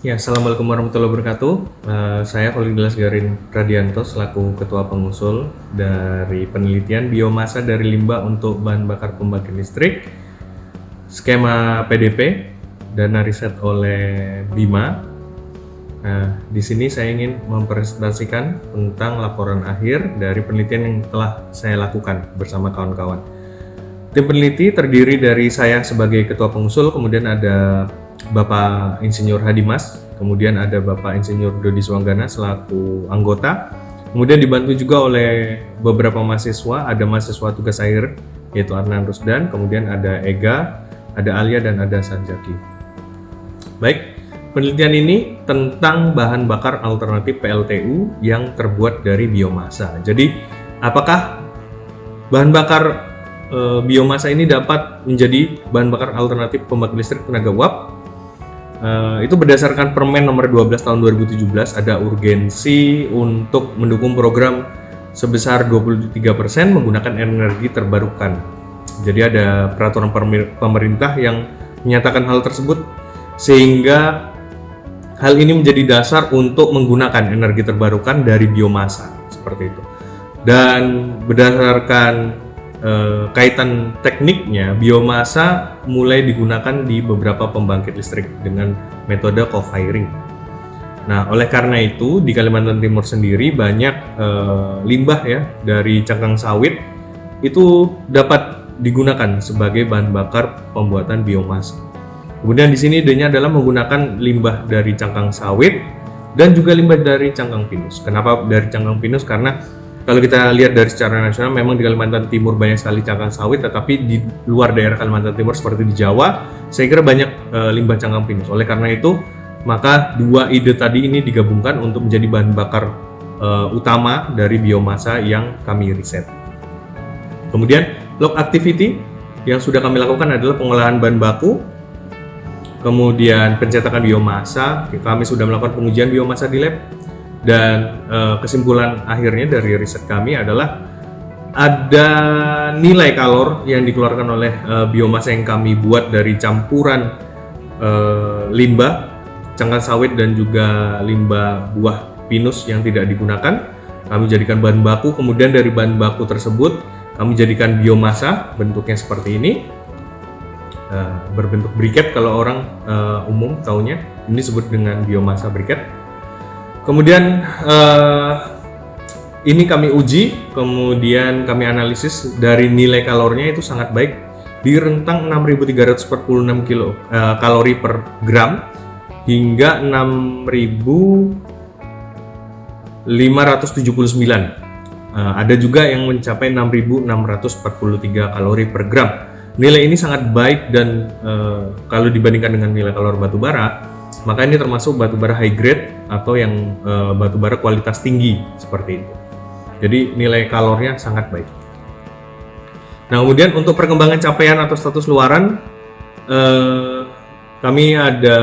Ya, Assalamualaikum warahmatullahi wabarakatuh. Saya Kholidilas Garin Radianto selaku Ketua Pengusul dari penelitian biomasa dari limbah untuk bahan bakar pembangkit listrik, skema PDP, dana riset oleh BIMA. Nah, di sini saya ingin mempresentasikan tentang laporan akhir dari penelitian yang telah saya lakukan bersama kawan-kawan. Tim peneliti terdiri dari saya sebagai Ketua Pengusul, kemudian ada Bapak Insinyur Hadimas, kemudian ada Bapak Insinyur Dodi Swanggana selaku anggota, kemudian dibantu juga oleh beberapa mahasiswa, ada mahasiswa tugas akhir yaitu Arnan Rusdan, kemudian ada Ega, ada Alia, dan ada Sanjaki. Baik, penelitian ini tentang bahan bakar alternatif PLTU yang terbuat dari biomasa. Jadi, apakah bahan bakar biomasa ini dapat menjadi bahan bakar alternatif pembangkit listrik tenaga uap? Itu berdasarkan Permen nomor 12 tahun 2017 ada urgensi untuk mendukung program sebesar 23% menggunakan energi terbarukan. Jadi ada peraturan pemerintah yang menyatakan hal tersebut, sehingga hal ini menjadi dasar untuk menggunakan energi terbarukan dari biomasa seperti itu. Dan berdasarkan kaitan tekniknya, biomasa mulai digunakan di beberapa pembangkit listrik dengan metode co-firing. Nah, oleh karena itu di Kalimantan Timur sendiri banyak limbah ya dari cangkang sawit itu dapat digunakan sebagai bahan bakar pembuatan biomasa. Kemudian di sini idenya adalah menggunakan limbah dari cangkang sawit dan juga limbah dari cangkang pinus. Kenapa dari cangkang pinus? Karena kalau kita lihat dari secara nasional, memang di Kalimantan Timur banyak sekali cangkang sawit, tetapi di luar daerah Kalimantan Timur seperti di Jawa, saya kira banyak limbah cangkang pinus. Oleh karena itu, maka dua ide tadi ini digabungkan untuk menjadi bahan bakar utama dari biomasa yang kami riset. Kemudian, log activity yang sudah kami lakukan adalah pengolahan bahan baku, kemudian pencetakan biomasa, kami sudah melakukan pengujian biomasa di lab, dan kesimpulan akhirnya dari riset kami adalah ada nilai kalor yang dikeluarkan oleh biomasa yang kami buat dari campuran limbah cangkang sawit dan juga limbah buah pinus yang tidak digunakan. Kami jadikan bahan baku, kemudian dari bahan baku tersebut kami jadikan biomasa, bentuknya seperti ini, berbentuk briket kalau orang umum taunya. Ini disebut dengan biomasa briket. Kemudian ini kami uji, kemudian kami analisis dari nilai kalornya itu sangat baik di rentang 6.346 kalori per gram hingga 6.579. Ada juga yang mencapai 6.643 kalori per gram. Nilai ini sangat baik dan kalau dibandingkan dengan nilai kalori batu bara, maka ini termasuk batu bara high grade atau yang batu bara kualitas tinggi seperti itu. Jadi nilai kalornya sangat baik. Nah, kemudian untuk perkembangan capaian atau status luaran, kami ada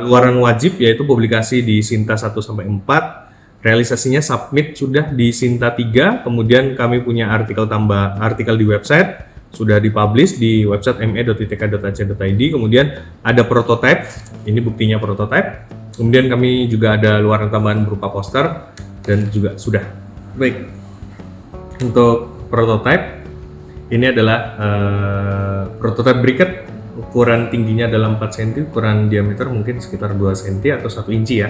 luaran wajib yaitu publikasi di Sinta 1-4. Realisasinya submit sudah di Sinta 3, kemudian kami punya artikel di website, sudah dipublish di website me.itk.ac.id. Kemudian ada prototype, ini buktinya prototype. Kemudian kami juga ada luaran tambahan berupa poster dan juga sudah. Baik, untuk prototype ini adalah prototype briket, ukuran tingginya adalah 4 cm, ukuran diameter mungkin sekitar 2 cm atau 1 inci ya.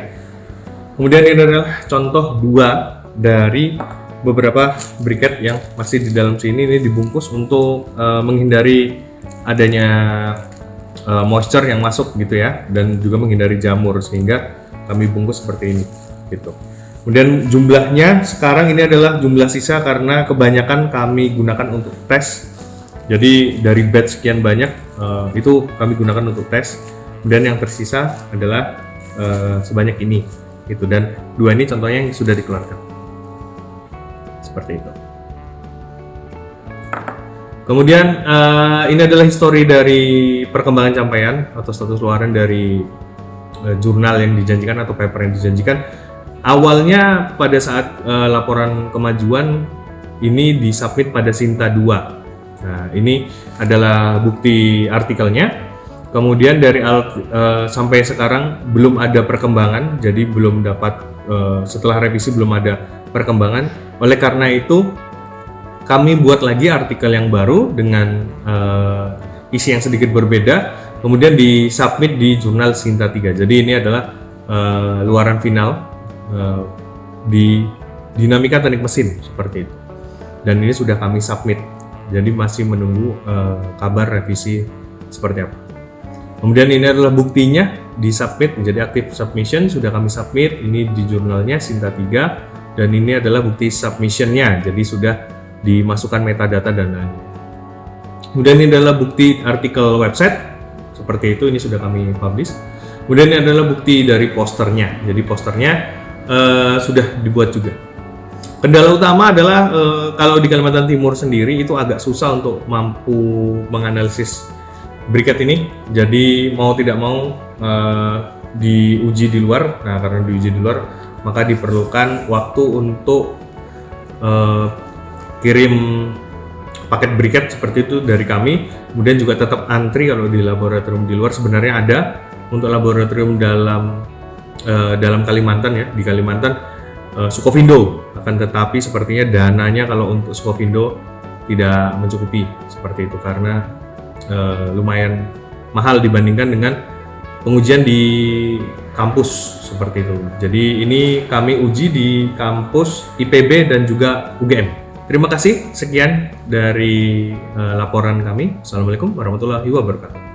Kemudian ini adalah contoh 2 dari beberapa briket yang masih di dalam sini. Ini dibungkus untuk menghindari adanya moisture yang masuk gitu ya, dan juga menghindari jamur, sehingga kami bungkus seperti ini gitu. Kemudian jumlahnya sekarang ini adalah jumlah sisa karena kebanyakan kami gunakan untuk tes. Jadi dari batch sekian banyak itu kami gunakan untuk tes. Kemudian yang tersisa adalah sebanyak ini gitu, dan 2 ini contohnya yang sudah dikeluarkan. Seperti itu. Kemudian ini adalah histori dari perkembangan capaian atau status luaran dari jurnal yang dijanjikan atau paper yang dijanjikan. Awalnya pada saat laporan kemajuan ini disubmit pada Sinta 2. Nah, ini adalah bukti artikelnya. Kemudian sampai sekarang belum ada perkembangan, jadi belum dapat setelah revisi belum ada perkembangan. Oleh karena itu kami buat lagi artikel yang baru dengan isi yang sedikit berbeda, kemudian disubmit di jurnal Sinta 3. Jadi ini adalah luaran final di dinamika teknik mesin seperti itu. Dan ini sudah kami submit. Jadi masih menunggu kabar revisi seperti apa. Kemudian ini adalah buktinya disubmit menjadi active submission, sudah kami submit ini di jurnalnya Sinta 3 dan ini adalah bukti submissionnya, jadi sudah dimasukkan metadata dan lain-lain. Kemudian ini adalah bukti artikel website seperti itu, ini sudah kami publish. Kemudian ini adalah bukti dari posternya, jadi posternya sudah dibuat juga. Kendala utama adalah kalau di Kalimantan Timur sendiri itu agak susah untuk mampu menganalisis briket ini, jadi mau tidak mau diuji di luar. Nah, karena diuji di luar maka diperlukan waktu untuk kirim paket briket seperti itu dari kami. Kemudian juga tetap antri kalau di laboratorium di luar. Sebenarnya ada untuk laboratorium dalam Kalimantan ya, di Kalimantan Sukovindo, akan tetapi sepertinya dananya kalau untuk Sukovindo tidak mencukupi seperti itu karena lumayan mahal dibandingkan dengan pengujian di kampus seperti itu. Jadi ini kami uji di kampus IPB dan juga UGM. Terima kasih, sekian dari laporan kami. Assalamualaikum warahmatullahi wabarakatuh.